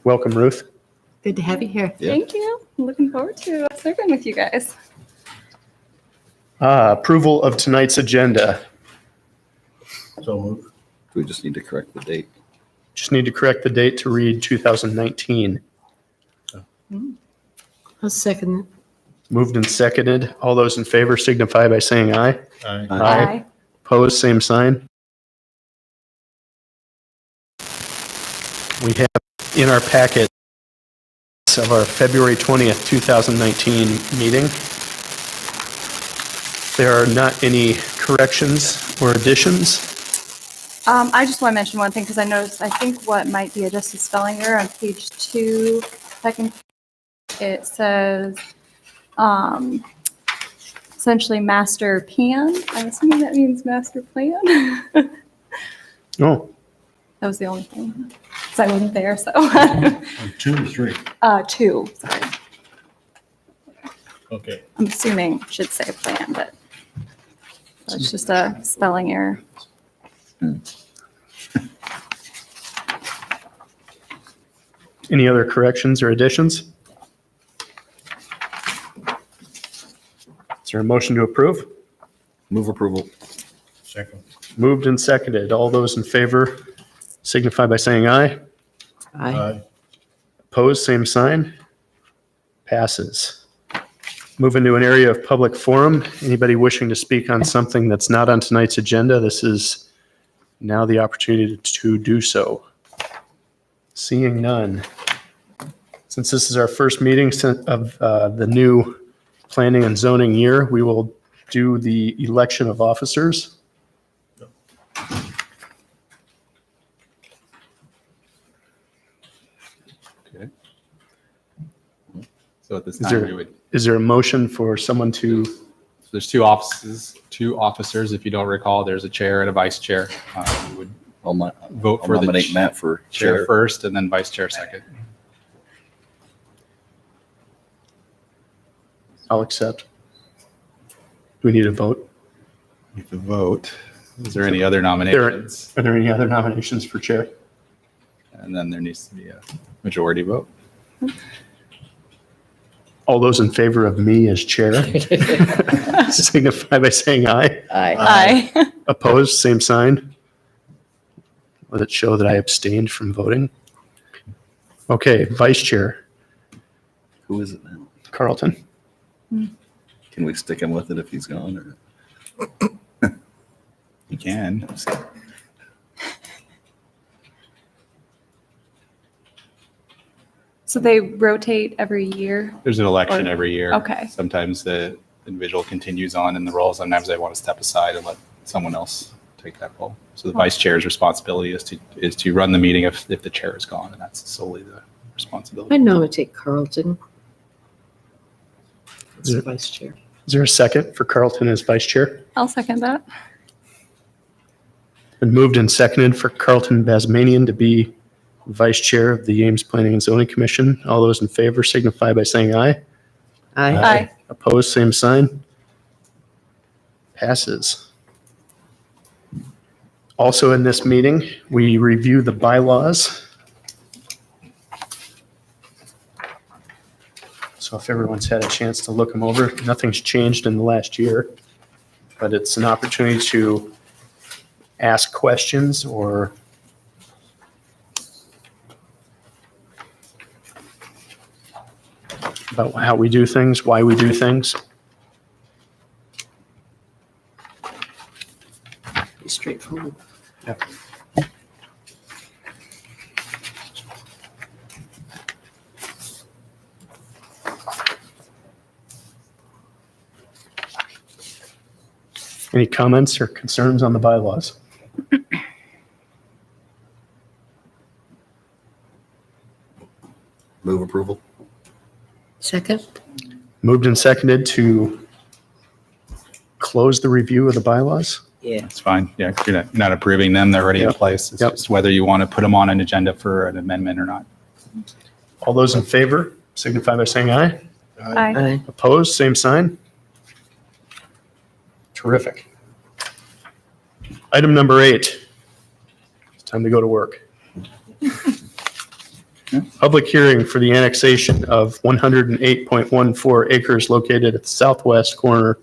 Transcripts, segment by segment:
Welcome, Ruth. Good to have you here. Yeah. Thank you. I'm looking forward to serving with you guys. Approval of tonight's agenda. So moved. We just need to correct the date. Just need to correct the date to read 2019. I'll second it. Moved and seconded. All those in favor signify by saying aye. Aye. Aye. Opposed, same sign. We have in our packet of our February 20th, 2019 meeting. There are not any corrections or additions. I just want to mention one thing because I noticed, I think what might be just a spelling error on page 2, second, it says essentially master plan. I'm assuming that means master plan. Oh, That was the only thing. Because I wasn't there, so. 2 or 3. 2, sorry. Okay. I'm assuming it should say plan, but it's just a spelling error. any other corrections or additions? Is there a motion to approve? Move approval. Second. Moved and seconded. All those in favor signify by saying aye. Aye. Opposed, same sign. Passes. Move into an area of public forum. Anybody wishing to speak on something that's not on tonight's agenda, this is now the opportunity to do so. Seeing none. Since this is our first meeting of the new planning and zoning year, we will do the election of officers. Okay. So at this Is time, there- we would, Is there a motion for someone to, there's two officers. If you don't recall, there's a chair and a vice chair. You would I'll vote for the nominate Matt for chair chair. first and then vice chair second. I'll accept. Do we need a vote? You have to vote. Is there any other nominations? Are there any other nominations for chair? And then there needs to be a majority vote. All those in favor of me as chair signify by saying aye. Aye. Aye. Opposed, same sign. Let it show that I abstained from voting. Okay, vice chair, Who is it now? Carlton. Can we stick him with it if he's gone? Or? You can. So they rotate every year? There's an election Or- every year. okay. Sometimes the individual continues on in the role. Sometimes they want to step aside and let someone else take that role. So the vice chair's responsibility is to run the meeting if the chair is gone, and that's solely the responsibility. I nominate Carlton as Yeah. the vice chair. Is there a second for Carlton as vice chair? I'll second that. Been moved and seconded for Carlton Basmanian to be vice chair of the Ames Planning and Zoning Commission. All those in favor signify by saying aye. Aye. Aye. Opposed, same sign. Passes. Also in this meeting, we review the bylaws. So if everyone's had a chance to look them over, nothing's changed in the last year, but it's an opportunity to ask questions or about how we do things, why we do things. Be straightforward. Yep. Any comments or concerns on the bylaws? Move approval. Second? Moved and seconded to close the review of the bylaws? Yeah. That's fine. Yeah, 'cause you're not approving them. They're already in Yep. place. It's Yep. just whether you want to put them on an agenda for an amendment or not. All those in favor signify by saying aye. Aye. Aye. Opposed, same sign. Terrific. Item number 8. It's time to go to work. Public hearing for the annexation of 108.14 acres located at the southwest corner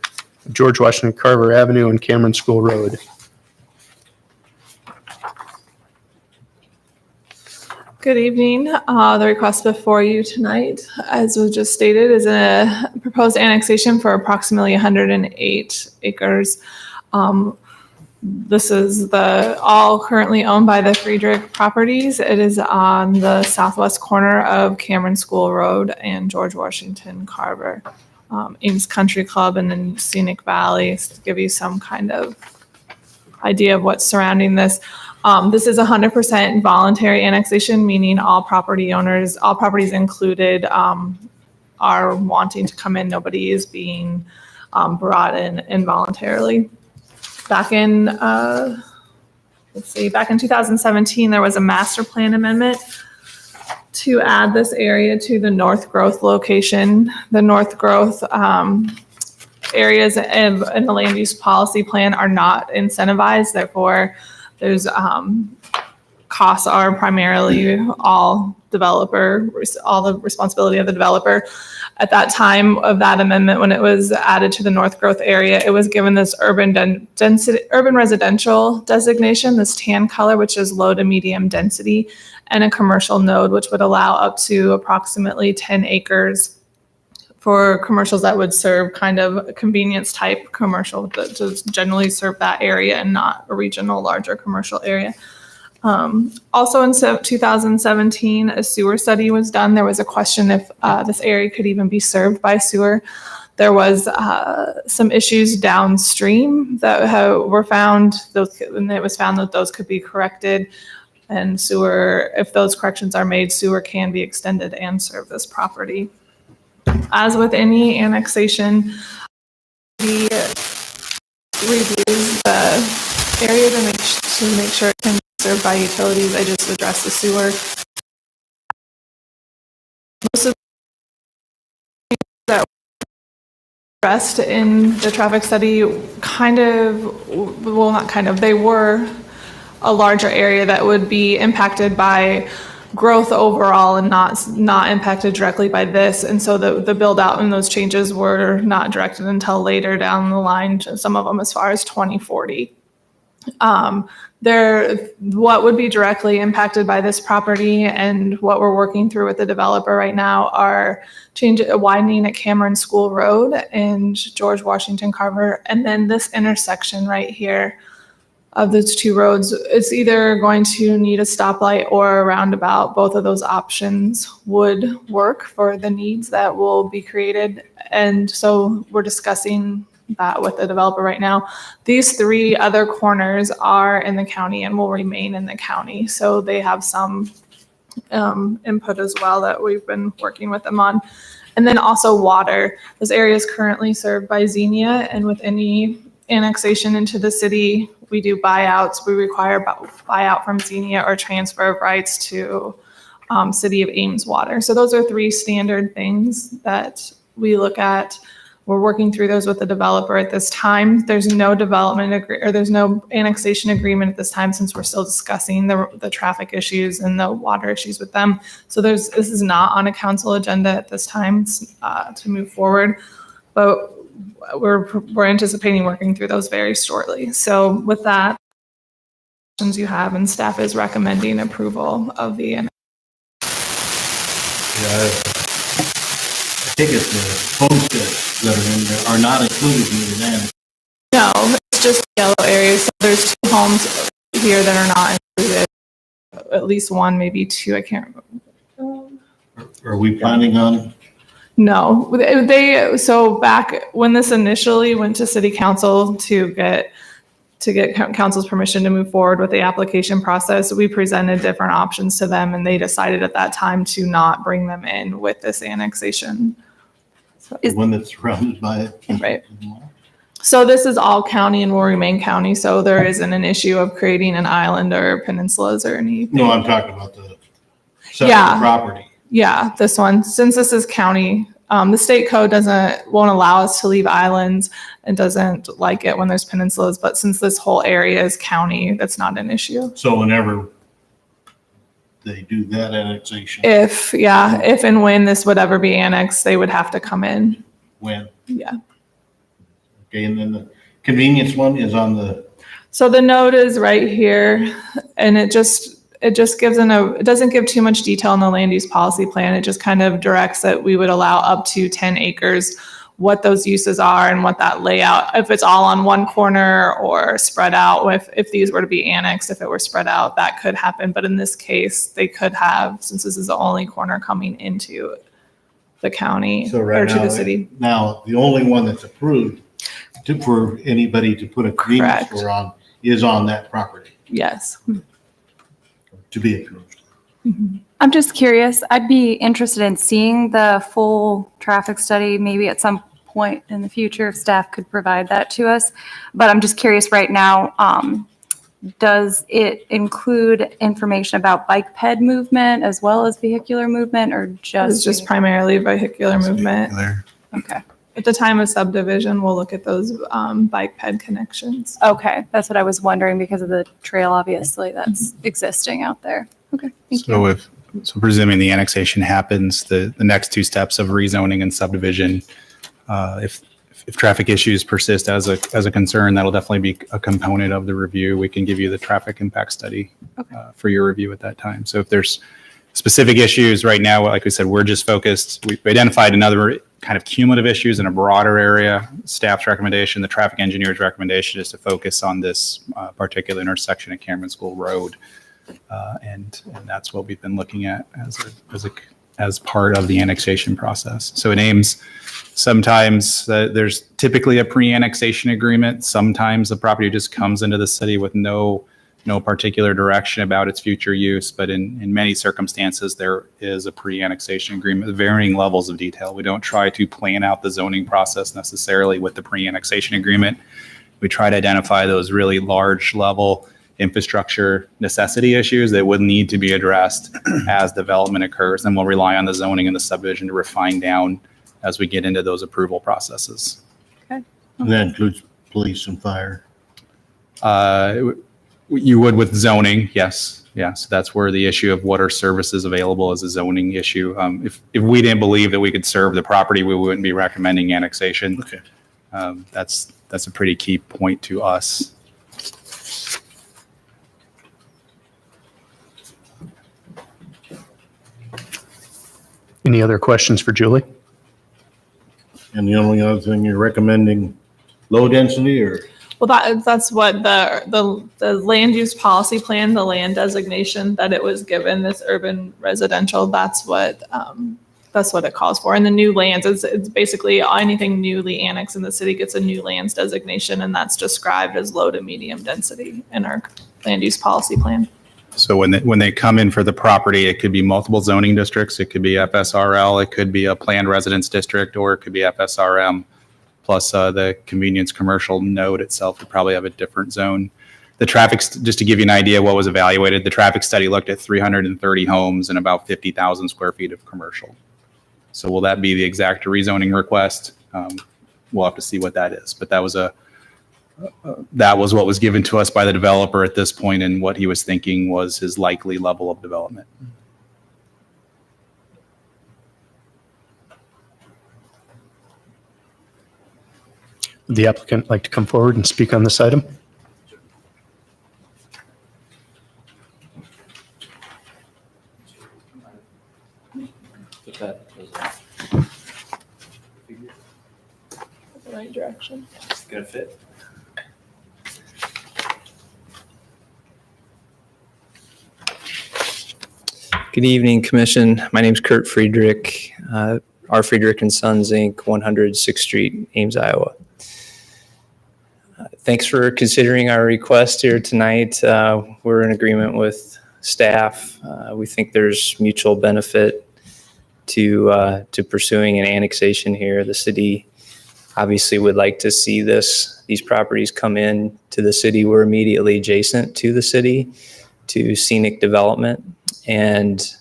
of George Washington Carver Avenue and Cameron School Road. Good evening. The request before you tonight, as was just stated, is a proposed annexation for approximately 108 acres. This is all currently owned by the Friedrich Properties. It is on the southwest corner of Cameron School Road and George Washington Carver. Ames Country Club and then Scenic Valley, to give you some kind of idea of what's surrounding this. This is 100% voluntary annexation, meaning all property owners, all properties included, are wanting to come in. Nobody is being brought in involuntarily. Back in, back in 2017, there was a master plan amendment to add this area to the North Growth location. The North Growth areas in the land use policy plan are not incentivized. Therefore, there's costs are primarily all the responsibility of the developer. At that time of that amendment, when it was added to the North Growth area, it was given this urban residential designation, this tan color, which is low to medium density, and a commercial node, which would allow up to approximately 10 acres for commercials that would serve kind of a convenience type commercial that just generally serve that area and not a regional larger commercial area. Also in 2017, a sewer study was done. There was a question if this area could even be served by sewer. There was some issues downstream that were found, and it was found that those could be corrected. And sewer, if those corrections are made, sewer can be extended and serve this property. As with any annexation, we reviews the area to make sure it can be served by utilities. I just addressed the sewer. Most of the things that were addressed in the traffic study they were a larger area that would be impacted by growth overall and not impacted directly by this. And so the build out and those changes were not directed until later down the line, some of them as far as 2040. What would be directly impacted by this property and what we're working through with the developer right now are widening at Cameron School Road and George Washington Carver. And then this intersection right here of those two roads, it's either going to need a stoplight or a roundabout. Both of those options would work for the needs that will be created. And so we're discussing that with the developer right now. These three other corners are in the county and will remain in the county. So they have some input as well that we've been working with them on. And then also water. This area is currently served by Xenia, and with any annexation into the city, we do buyouts. We require buyout from Xenia or transfer of rights to City of Ames water. So those are three standard things that we look at. We're working through those with the developer at this time. There's no there's no annexation agreement at this time since we're still discussing the traffic issues and the water issues with them. So this is not on a council agenda at this time to move forward, but we're anticipating working through those very shortly. So with that, questions you have, and staff is recommending approval of the. Yeah, I think it's the homesteads that are in there are not included in the annex. No, it's just yellow areas. So there's 2 homes here that are not included. At least one, maybe 2. I can't remember. Are we planning on? No, so back when this initially went to city council to get council's permission to move forward with the application process, we presented different options to them, and they decided at that time to not bring them in with this annexation. So, The one that's surrounded by it? right. So this is all county and will remain county. So there isn't an issue of creating an island or peninsulas or anything. No, I'm talking about the separate Yeah. property. Yeah, this one, since this is county, the state code won't allow us to leave islands and doesn't like it when there's peninsulas. But since this whole area is county, that's not an issue. So whenever they do that annexation? If and when this would ever be annexed, they would have to come in. When? Yeah. Okay, and then the convenience one is on the, So the note is right here, and it just gives it doesn't give too much detail in the land use policy plan. It just kind of directs that we would allow up to 10 acres, what those uses are and what that layout, if it's all on one corner or spread out, if these were to be annexed, if it were spread out, that could happen. But in this case, they could have, since this is the only corner coming into the county so or right to now, the city. now, the only one that's approved for anybody to put a convenience Correct. store on is on that property Yes. to be approved. I'm just curious. I'd be interested in seeing the full traffic study, maybe at some point in the future, if staff could provide that to us. But I'm just curious right now, does it include information about bike ped movement as well as vehicular movement, or It's just? just primarily vehicular movement. Okay. At the time of subdivision, we'll look at those bike ped connections. Okay, that's what I was wondering because of the trail, obviously, that's existing out there. Okay, thank you. So presuming the annexation happens, the next two steps of rezoning and subdivision, if traffic issues persist as a concern, that'll definitely be a component of the review. We can give you the traffic impact study for your review at that time. So if there's specific issues right now, like we said, we're just focused. We've identified another kind of cumulative issues in a broader area. Staff's recommendation, the traffic engineer's recommendation is to focus on this particular intersection at Cameron School Road. And that's what we've been looking at as part of the annexation process. So it aims, sometimes there's typically a pre-annexation agreement. Sometimes the property just comes into the city with no particular direction about its future use. But in many circumstances, there is a pre-annexation agreement with varying levels of detail. We don't try to plan out the zoning process necessarily with the pre-annexation agreement. We try to identify those really large level infrastructure necessity issues that would need to be addressed as development occurs. And we'll rely on the zoning and the subdivision to refine down as we get into those approval processes. And that includes police and fire. You would with zoning, yes. Yes, that's where the issue of what are services available is a zoning issue. If we didn't believe that we could serve the property, we wouldn't be recommending annexation. Okay. That's a pretty key point to us. Any other questions for Julie? And the only other thing you're recommending, low density or? Well, that's what the land use policy plan, the land designation that it was given, this urban residential, that's what it calls for. And the new lands, it's basically anything newly annexed in the city gets a new lands designation, and that's described as low to medium density in our land use policy plan. So when they come in for the property, it could be multiple zoning districts. It could be FSRL, it could be a planned residence district, or it could be FSRM. Plus the convenience commercial node itself would probably have a different zone. The traffic, just to give you an idea what was evaluated, the traffic study looked at 330 homes and about 50,000 square feet of commercial. So will that be the exact rezoning request? We'll have to see what that is. But that was what was given to us by the developer at this point, and what he was thinking was his likely level of development. Would the applicant like to come forward and speak on this item? The right direction. Gonna fit. Good evening, Commission. My name's Kurt Friedrich, R. Friedrich and Sons, Inc., 100 6th Street, Ames, Iowa. Thanks for considering our request here tonight. We're in agreement with staff. We think there's mutual benefit to pursuing an annexation here. The city obviously would like to see these properties come in to the city. We're immediately adjacent to the city, to scenic development, and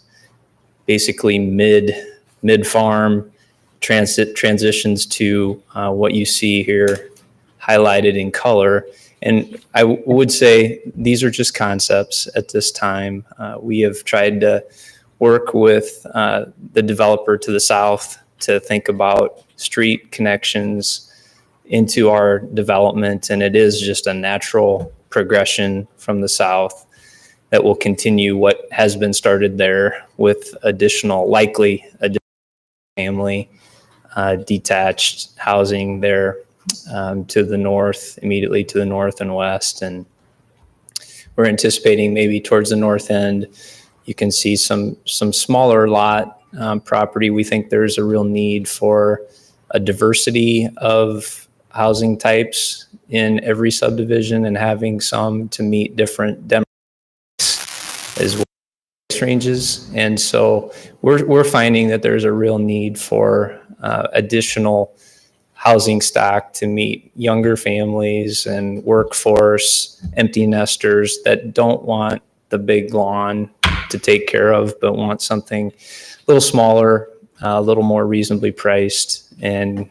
basically mid-farm transitions to what you see here highlighted in color And I would say these are just concepts at this time. We have tried to work with the developer to the south to think about street connections into our development. And it is just a natural progression from the south that will continue what has been started there with likely additional family detached housing there to the north, immediately to the north and west. And we're anticipating maybe towards the north end, you can see some smaller lot property. We think there's a real need for a diversity of housing types in every subdivision and having some to meet different demographics as well as ranges. And so we're finding that there's a real need for additional housing stock to meet younger families and workforce, empty nesters that don't want the big lawn to take care of, but want something a little smaller, a little more reasonably priced, and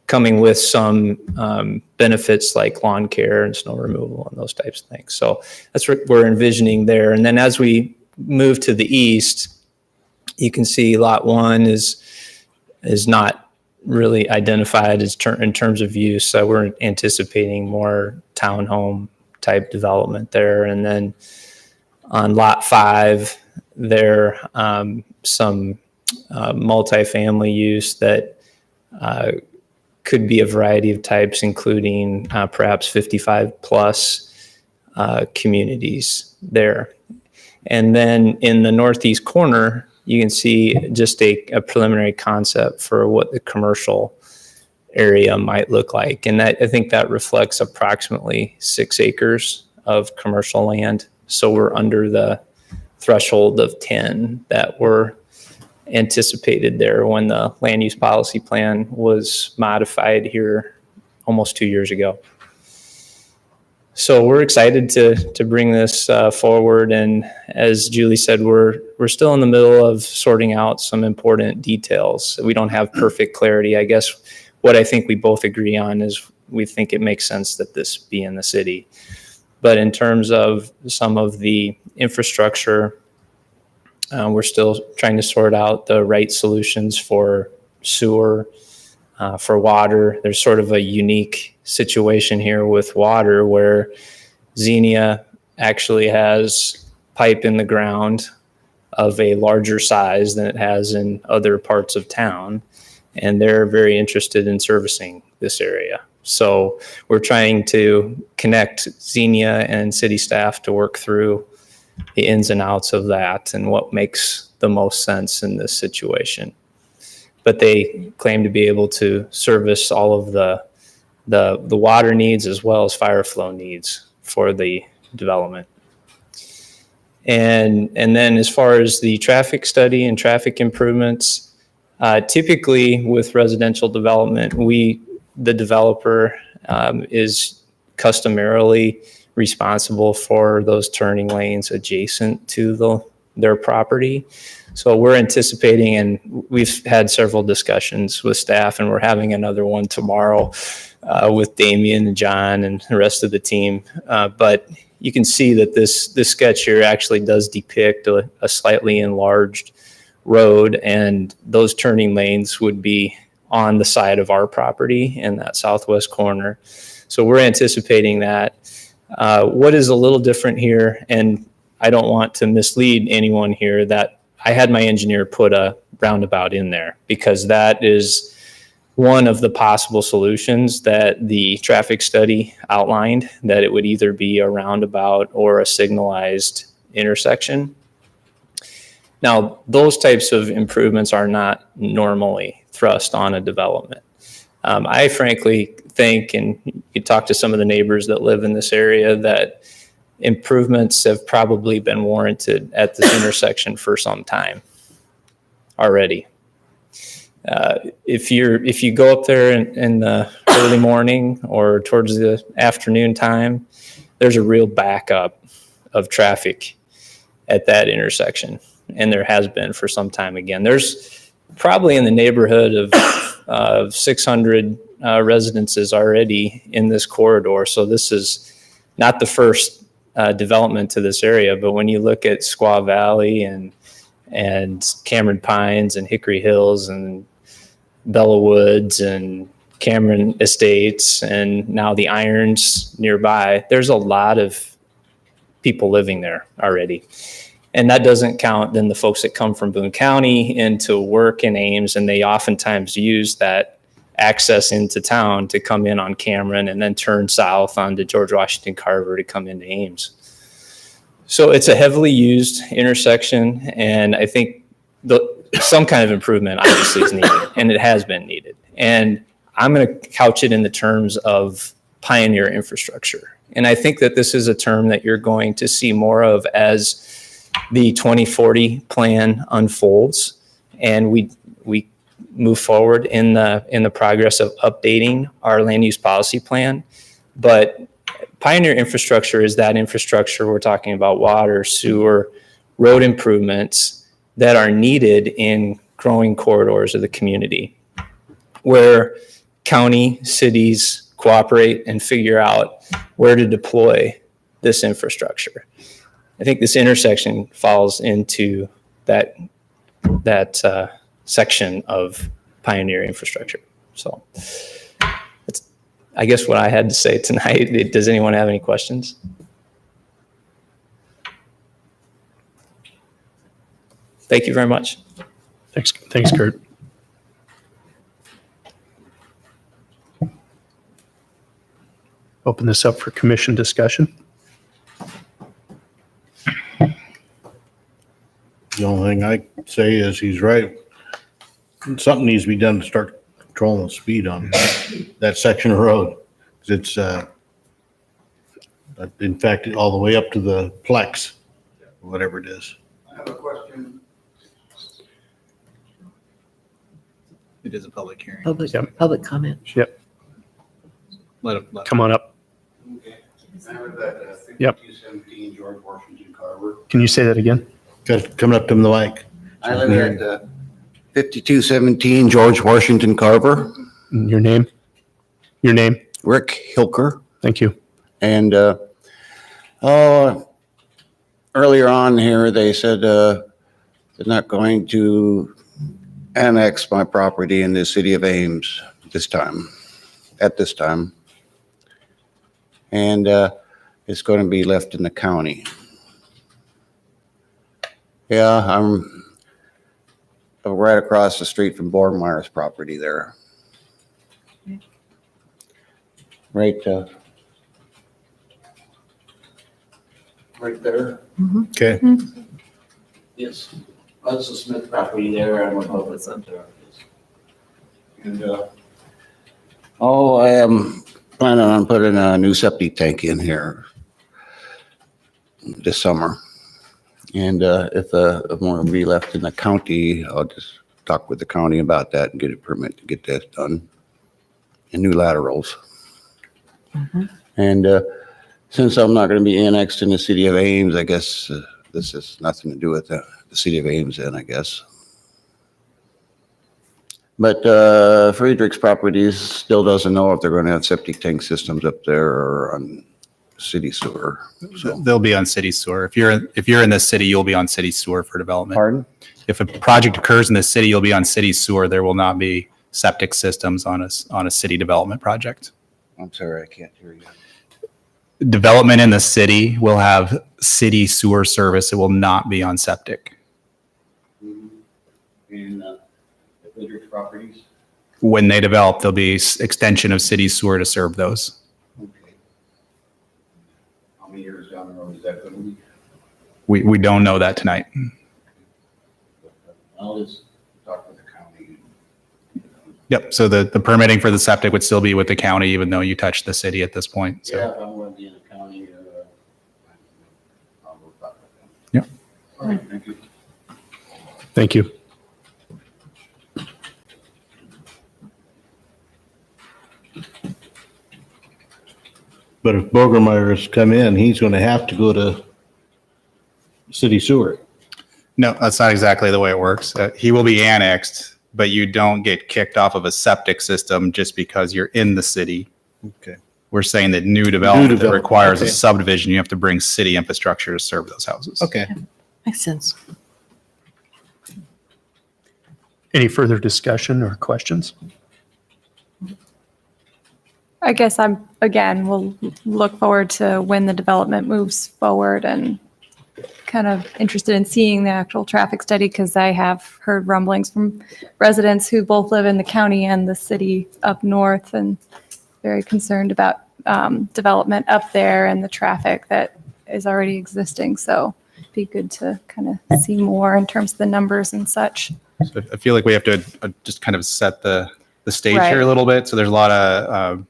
coming with some benefits like lawn care and snow removal and those types of things. So that's what we're envisioning there. And then as we move to the east, you can see lot 1 is not really identified as in terms of use. So we're anticipating more townhome type development there. And then on lot 5, there some multifamily use that could be a variety of types, including perhaps 55 plus communities there. And then in the northeast corner, you can see just a preliminary concept for what the commercial area might look like. And I think that reflects approximately 6 acres of commercial land. So we're under the threshold of 10 that were anticipated there when the land use policy plan was modified here almost 2 years ago. So we're excited to bring this forward. And as Julie said, we're still in the middle of sorting out some important details. We don't have perfect clarity. I guess what I think we both agree on is we think it makes sense that this be in the city. But in terms of some of the infrastructure, we're still trying to sort out the right solutions for sewer, for water. There's sort of a unique situation here with water where Xenia actually has pipe in the ground of a larger size than it has in other parts of town. And they're very interested in servicing this area. So we're trying to connect Xenia and city staff to work through the ins and outs of that and what makes the most sense in this situation. But they claim to be able to service all of the water needs as well as fire flow needs for the development. And then as far as the traffic study and traffic improvements, typically with residential development, the developer is customarily responsible for those turning lanes adjacent to their property. So we're anticipating, and we've had several discussions with staff, and we're having another one tomorrow with Damien and John and the rest of the team. But you can see that this sketch here actually does depict a slightly enlarged road, and those turning lanes would be on the side of our property in that southwest corner. So we're anticipating that. What is a little different here, and I don't want to mislead anyone here, that I had my engineer put a roundabout in there because that is one of the possible solutions that the traffic study outlined, that it would either be a roundabout or a signalized intersection. Now, those types of improvements are not normally thrust on a development. I frankly think, and you talk to some of the neighbors that live in this area, that improvements have probably been warranted at this intersection for some time already. If you go up there in the early morning or towards the afternoon time, there's a real backup of traffic at that intersection, and there has been for some time. Again, there's probably in the neighborhood of 600 residences already in this corridor. So this is not the first development to this area, but when you look at Squaw Valley and Cameron Pines and Hickory Hills and Bella Woods and Cameron Estates and now the Irons nearby, there's a lot of people living there already. And that doesn't count then the folks that come from Boone County into work in Ames, and they oftentimes use that access into town to come in on Cameron and then turn south onto George Washington Carver to come into Ames. So it's a heavily used intersection, and I think some kind of improvement obviously is needed, and it has been needed. And I'm going to couch it in the terms of pioneer infrastructure. And I think that this is a term that you're going to see more of as the 2040 plan unfolds, and we move forward in the progress of updating our land use policy plan. But pioneer infrastructure is that infrastructure we're talking about: water, sewer, road improvements that are needed in growing corridors of the community, where county, cities cooperate and figure out where to deploy this infrastructure. I think this intersection falls into that section of pioneer infrastructure. So that's, I guess, what I had to say tonight. Does anyone have any questions? Thank you very much. Thanks, Kurt. Open this up for commission discussion. The only thing I say is he's right. Something needs to be done to start controlling the speed on that section of road. 'Cause it's, in fact, all the way up to the Plex, whatever it is. I have a question. It is a public hearing. Yep. Public comment. Yep, Let it. come on up. Okay. I have that Yep. 5217 George Washington Carver. Can you say that again? Coming up to the mic. I live at 5217 George Washington Carver. Your name? Your name? Rick Hilker. Thank you. And earlier on here, they said they're not going to annex my property in the city of Ames at this time. And it's going to be left in the county. Yeah, I'm right across the street from Bormeyer's property there. Right there. Okay. Yes, that's the Smith property there, I'm above the center. And, I am planning on putting a new septic tank in here this summer. And, if I'm going to be left in the county, I'll just talk with the county about that and get a permit to get that done. And new laterals. And, since I'm not going to be annexed in the city of Ames, I guess this has nothing to do with the city of Ames then, I guess. But Friedrich's Properties still doesn't know if they're going to have septic tank systems up there or on city sewer. So, They'll be on city sewer. If you're in this city, you'll be on city sewer for development. pardon? If a project occurs in the city, you'll be on city sewer. There will not be septic systems on a city development project. I'm sorry, I can't hear you. Development in the city will have city sewer service. It will not be on septic. In Friedrich's Properties? When they develop, there'll be extension of city sewer to serve those. Okay. How many years down the road is that going to be? We don't know that tonight. I'll just talk with the county. Yep. So the permitting for the septic would still be with the county, even though you touched the city at this point. So. Yeah, if I'm going to be in the county, I'll go talk with them. Yep. All right, thank you. Thank you. But if Borgemeyer's come in, he's going to have to go to city sewer. No, that's not exactly the way it works. He will be annexed, but you don't get kicked off of a septic system just because you're in the city. Okay. We're saying that new development that development, requires a okay. subdivision, you have to bring city infrastructure to serve those houses. Okay. Makes sense. Any further discussion or questions? I guess we'll look forward to when the development moves forward and kind of interested in seeing the actual traffic study because I have heard rumblings from residents who both live in the county and the city up north and very concerned about development up there and the traffic that is already existing. So it'd be good to kind of see more in terms of the numbers and such. So I feel like we have to just kind of set the stage Right. here a little bit. So there's a lot of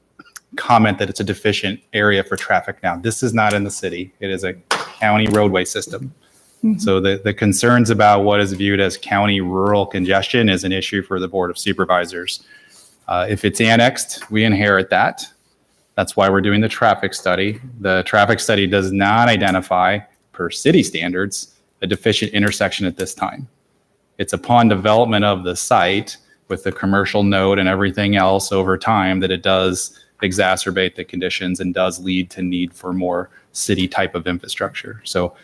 comment that it's a deficient area for traffic now. This is not in the city. It is a county roadway system. So the concerns about what is viewed as county rural congestion is an issue for the Board of Supervisors. If it's annexed, we inherit that. That's why we're doing the traffic study. The traffic study does not identify, per city standards, a deficient intersection at this time. It's upon development of the site with the commercial node and everything else over time that it does exacerbate the conditions and does lead to need for more city type of infrastructure. So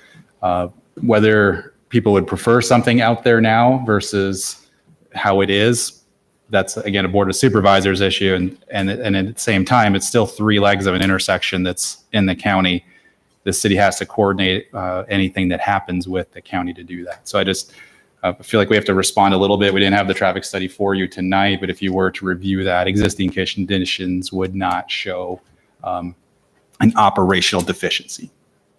whether people would prefer something out there now versus how it is, that's again a Board of Supervisors issue. And at the same time, it's still 3 legs of an intersection that's in the county. The city has to coordinate anything that happens with the county to do that. So I just feel like we have to respond a little bit. We didn't have the traffic study for you tonight, but if you were to review that, existing conditions would not show an operational deficiency,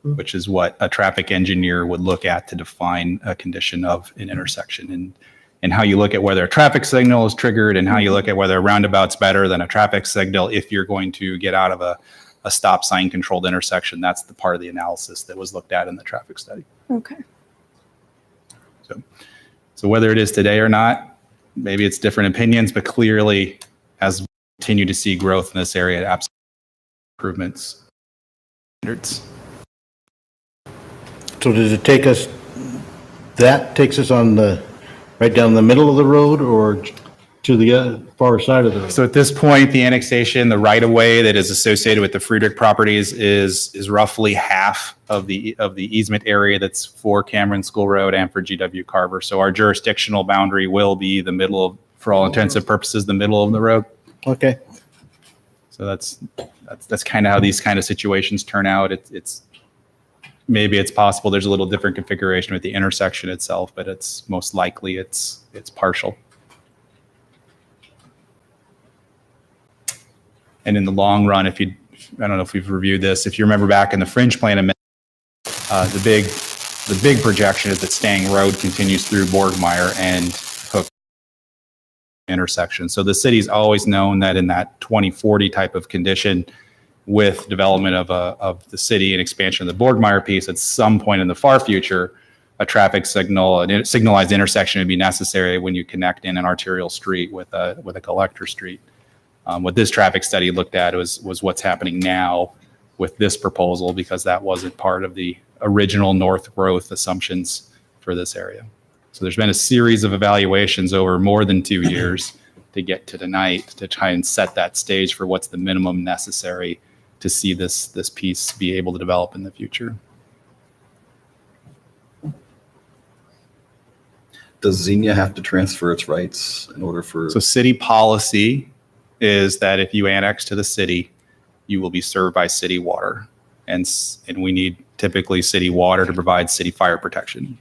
which is what a traffic engineer would look at to define a condition of an intersection. And how you look at whether a traffic signal is triggered and how you look at whether a roundabout's better than a traffic signal if you're going to get out of a stop sign controlled intersection. That's the part of the analysis that was looked at in the traffic study. Okay. So whether it is today or not, maybe it's different opinions, but clearly as we continue to see growth in this area, absolute improvements standards. So does it take us, that takes us on right down the middle of the road or to the far side of the road? So at this point, the annexation, the right of way that is associated with the Friedrich properties is roughly half of the easement area that's for Cameron School Road and for GW Carver. So our jurisdictional boundary will be the middle of, for all intents and purposes, the middle of the road. Okay. So that's kind of how these kind of situations turn out. Maybe it's possible there's a little different configuration with the intersection itself, but it's most likely it's partial. And in the long run, I don't know if we've reviewed this, if you remember back in the fringe plan amendment, the big projection is that Stang Road continues through Borgmeyer and Hook intersection. So the city's always known that in that 2040 type of condition with development of the city and expansion of the Borgmeyer piece, at some point in the far future, a traffic signal, a signalized intersection would be necessary when you connect in an arterial street with a collector street. What this traffic study looked at was what's happening now with this proposal, because that wasn't part of the original north growth assumptions for this area. So there's been a series of evaluations over more than 2 years to get to tonight to try and set that stage for what's the minimum necessary to see this piece be able to develop in the future. Does Xenia have to transfer its rights in order for? So city policy is that if you annex to the city, you will be served by city water. And we need typically city water to provide city fire protection.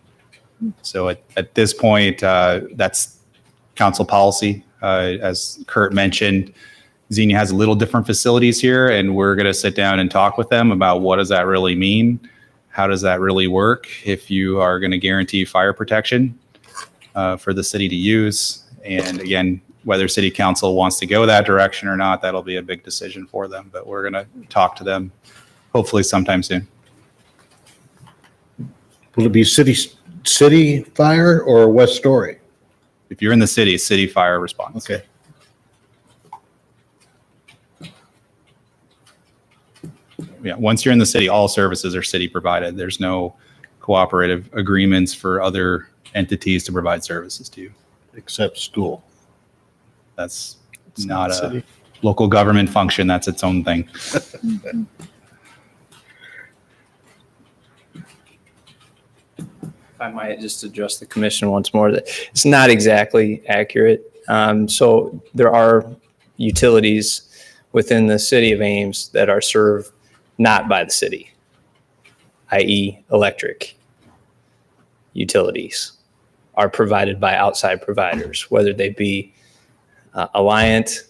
So at this point, that's council policy. As Kurt mentioned, Xenia has a little different facilities here, and we're going to sit down and talk with them about what does that really mean? How does that really work if you are going to guarantee fire protection for the city to use? And again, whether city council wants to go that direction or not, that'll be a big decision for them. But we're going to talk to them hopefully sometime soon. Will it be city fire or West Story? If you're in the city fire response. Okay. Yeah, once you're in the city, all services are city provided. There's no cooperative agreements for other entities to provide services to you. Except school. That's not a City. local government function. That's its own thing. If I might just address the commission once more, that it's not exactly accurate. So there are utilities within the city of Ames that are served not by the city, i.e. electric utilities are provided by outside providers, whether they be Alliant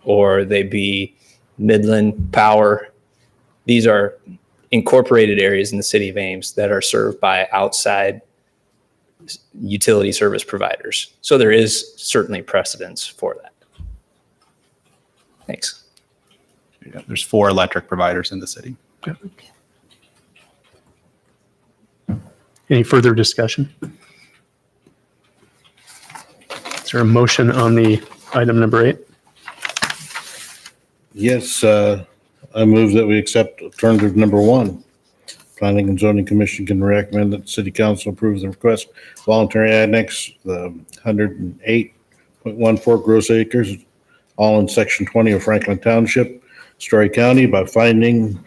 or they be Midland Power. These are incorporated areas in the city of Ames that are served by outside utility service providers. So there is certainly precedence for that. Thanks. Yeah, there's 4 electric providers in the city. Any further discussion? Is there a motion on the item number 8? Yes, I move that we accept alternative number 1. Planning and Zoning Commission can recommend that City Council approve the request voluntary annex, the 108.14 gross acres, all in Section 20 of Franklin Township, Story County, by finding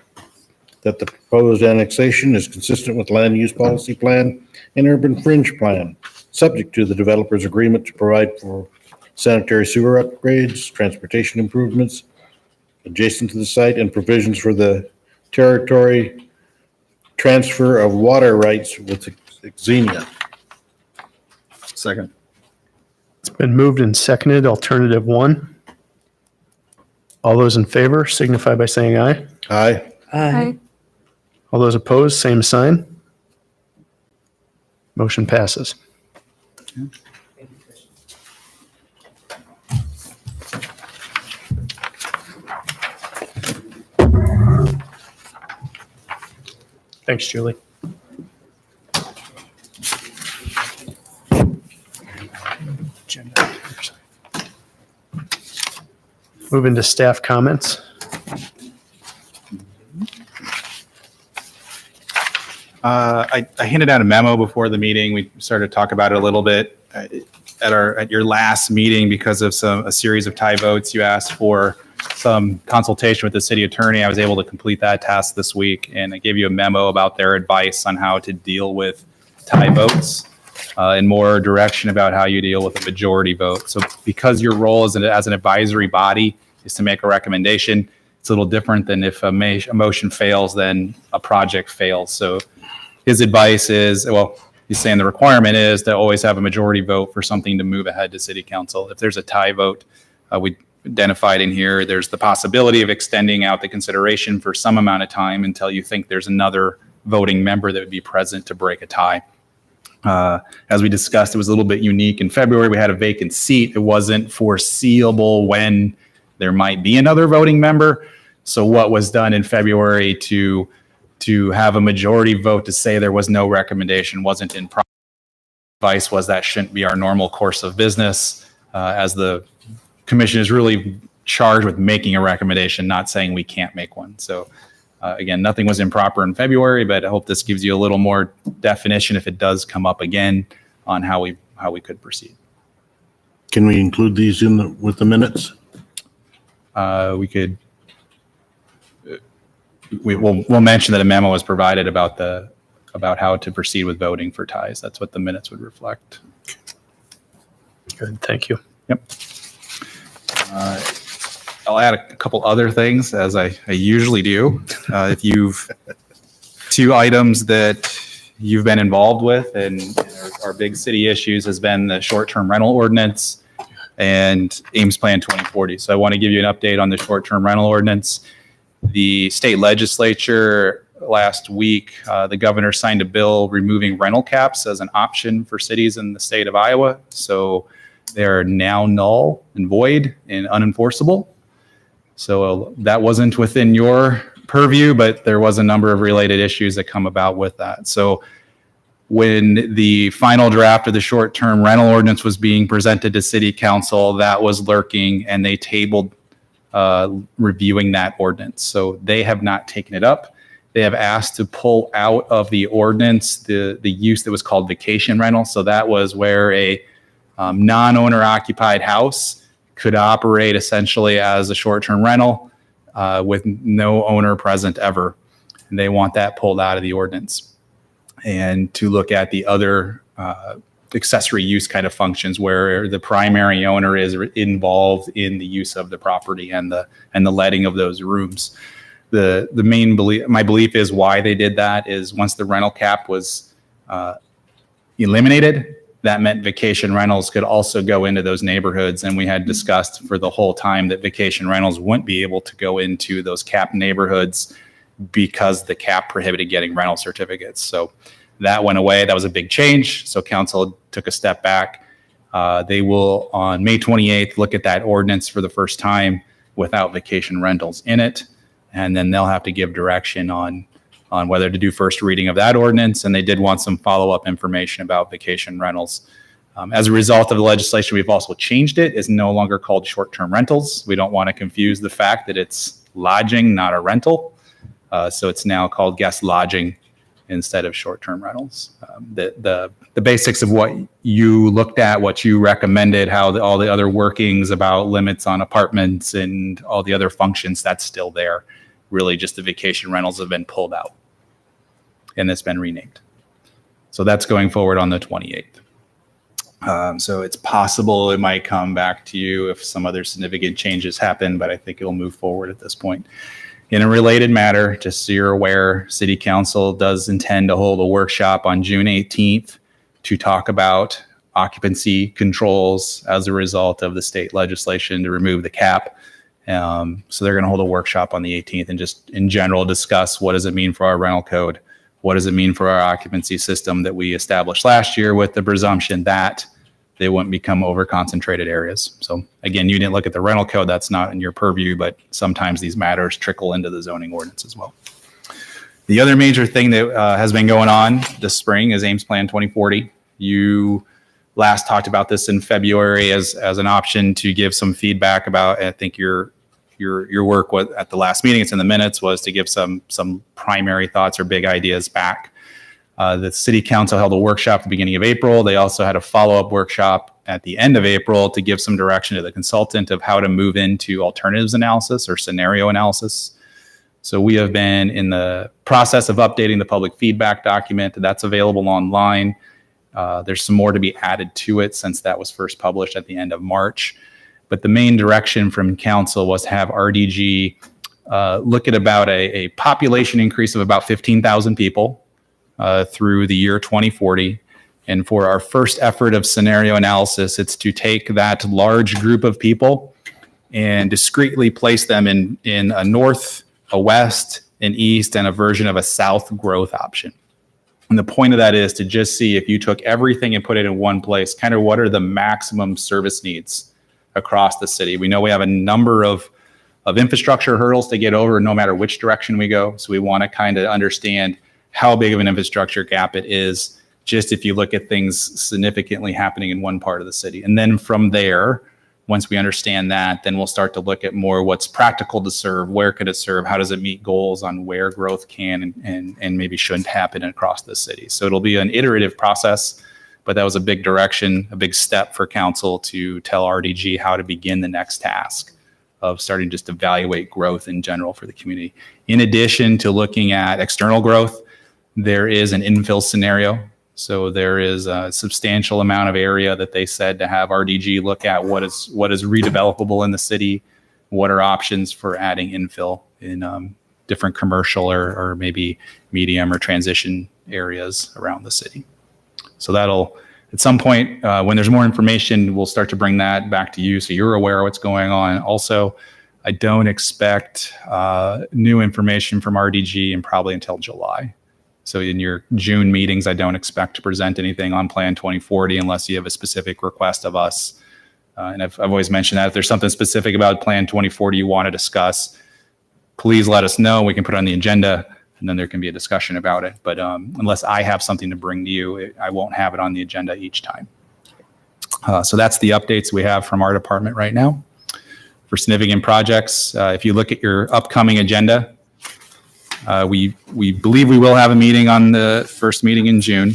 that the proposed annexation is consistent with land use policy plan and urban fringe plan, subject to the developer's agreement to provide for sanitary sewer upgrades, transportation improvements adjacent to the site, and provisions for the territory transfer of water rights with Xenia. Second. It's been moved and seconded. Alternative 1. All those in favor signify by saying aye. Aye. Aye. All those opposed, same sign. Motion passes. Thanks, Julie. Moving to staff comments. I handed out a memo before the meeting. We started to talk about it a little bit at your last meeting because of a series of tie votes. You asked for some consultation with the city attorney. I was able to complete that task this week, and I gave you a memo about their advice on how to deal with tie votes and more direction about how you deal with a majority vote. So because your role as an advisory body is to make a recommendation, it's a little different than if a motion fails, then a project fails. So his advice is, well, he's saying the requirement is to always have a majority vote for something to move ahead to city council. If there's a tie vote, we identified in here, there's the possibility of extending out the consideration for some amount of time until you think there's another voting member that would be present to break a tie. As we discussed, it was a little bit unique. In February, we had a vacant seat. It wasn't foreseeable when there might be another voting member. So what was done in February to have a majority vote to say there was no recommendation wasn't in proper advice was that shouldn't be our normal course of business, as the commission is really charged with making a recommendation, not saying we can't make one. So again, nothing was improper in February, but I hope this gives you a little more definition if it does come up again on how we could proceed. Can we include these with the minutes? We'll mention that a memo was provided about how to proceed with voting for ties. That's what the minutes would reflect. Good, thank you. Yep. I'll add a couple other things as I usually do. If you've 2 items that you've been involved with and our big city issues has been the short-term rental ordinance and Ames Plan 2040. So I want to give you an update on the short-term rental ordinance. The state legislature last week, the governor signed a bill removing rental caps as an option for cities in the state of Iowa. So they're now null and void and unenforceable. So that wasn't within your purview, but there was a number of related issues that come about with that. So when the final draft of the short-term rental ordinance was being presented to city council, that was lurking and they tabled reviewing that ordinance. So they have not taken it up. They have asked to pull out of the ordinance the use that was called vacation rental. So that was where a non-owner occupied house could operate essentially as a short-term rental with no owner present ever. And they want that pulled out of the ordinance. And to look at the other accessory use kind of functions where the primary owner is involved in the use of the property and the letting of those rooms. The main belief, my belief is why they did that is once the rental cap was eliminated, that meant vacation rentals could also go into those neighborhoods. And we had discussed for the whole time that vacation rentals wouldn't be able to go into those cap neighborhoods because the cap prohibited getting rental certificates. So that went away. That was a big change. So council took a step back. They will, on May 28th, look at that ordinance for the first time without vacation rentals in it. And then they'll have to give direction on whether to do first reading of that ordinance. And they did want some follow-up information about vacation rentals. As a result of the legislation, we've also changed it. It's no longer called short-term rentals. We don't want to confuse the fact that it's lodging, not a rental. So it's now called guest lodging instead of short-term rentals. The basics of what you looked at, what you recommended, how all the other workings about limits on apartments and all the other functions, that's still there. Really just the vacation rentals have been pulled out and it's been renamed. So that's going forward on the 28th. So it's possible it might come back to you if some other significant changes happen, but I think it'll move forward at this point. In a related matter, just so you're aware, City Council does intend to hold a workshop on June 18th to talk about occupancy controls as a result of the state legislation to remove the cap. So they're going to hold a workshop on the 18th and just in general discuss what does it mean for our rental code? What does it mean for our occupancy system that we established last year with the presumption that they wouldn't become over-concentrated areas. So again, you didn't look at the rental code. That's not in your purview, but sometimes these matters trickle into the zoning ordinance as well. The other major thing that has been going on this spring is Ames Plan 2040. You last talked about this in February as an option to give some feedback about, I think your work at the last meeting, it's in the minutes, was to give some primary thoughts or big ideas back. The City Council held a workshop at the beginning of April. They also had a follow-up workshop at the end of April to give some direction to the consultant of how to move into alternatives analysis or scenario analysis. So we have been in the process of updating the public feedback document. That's available online. There's some more to be added to it since that was first published at the end of March. But the main direction from council was to have RDG look at about a population increase of about 15,000 people through the year 2040. And for our first effort of scenario analysis, it's to take that large group of people and discretely place them in a north, a west, an east, and a version of a south growth option. And the point of that is to just see if you took everything and put it in one place, kind of what are the maximum service needs across the city. We know we have a number of infrastructure hurdles to get over no matter which direction we go. So we want to kind of understand how big of an infrastructure gap it is, just if you look at things significantly happening in one part of the city. And then from there, once we understand that, then we'll start to look at more what's practical to serve, where could it serve, how does it meet goals on where growth can and maybe shouldn't happen across the city. So it'll be an iterative process, but that was a big direction, a big step for council to tell RDG how to begin the next task of starting just to evaluate growth in general for the community. In addition to looking at external growth, there is an infill scenario. So there is a substantial amount of area that they said to have RDG look at what is redevelopable in the city, what are options for adding infill in different commercial or maybe medium or transition areas around the city. So that'll, at some point, when there's more information, we'll start to bring that back to you so you're aware of what's going on. Also, I don't expect new information from RDG and probably until July. So in your June meetings, I don't expect to present anything on Plan 2040 unless you have a specific request of us. And I've always mentioned that if there's something specific about Plan 2040 you want to discuss, please let us know. We can put it on the agenda and then there can be a discussion about it. But unless I have something to bring to you, I won't have it on the agenda each time. So that's the updates we have from our department right now. For significant projects, if you look at your upcoming agenda, we believe we will have a meeting on the first meeting in June.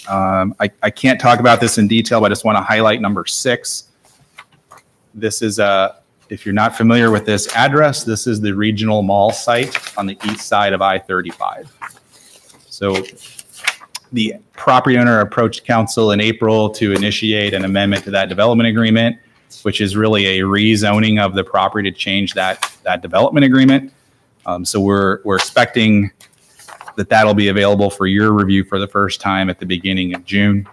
I can't talk about this in detail, but I just want to highlight number 6. this is if you're not familiar with this address, this is the regional mall site on the east side of I-35. So the property owner approached council in April to initiate an amendment to that development agreement, which is really a rezoning of the property to change that development agreement. So we're expecting that that'll be available for your review for the first time at the beginning of June.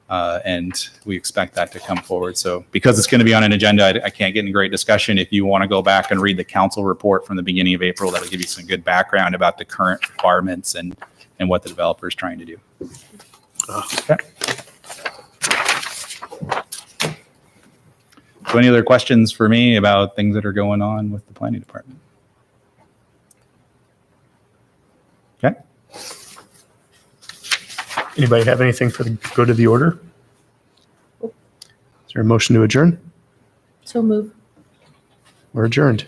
And we expect that to come forward. So because it's going to be on an agenda, I can't get into great discussion. If you want to go back and read the council report from the beginning of April, that'll give you some good background about the current requirements and what the developer is trying to do. Okay. So any other questions for me about things that are going on with the planning department? Okay. Anybody have anything for the go to the order? Is there a motion to adjourn? So move. We're adjourned.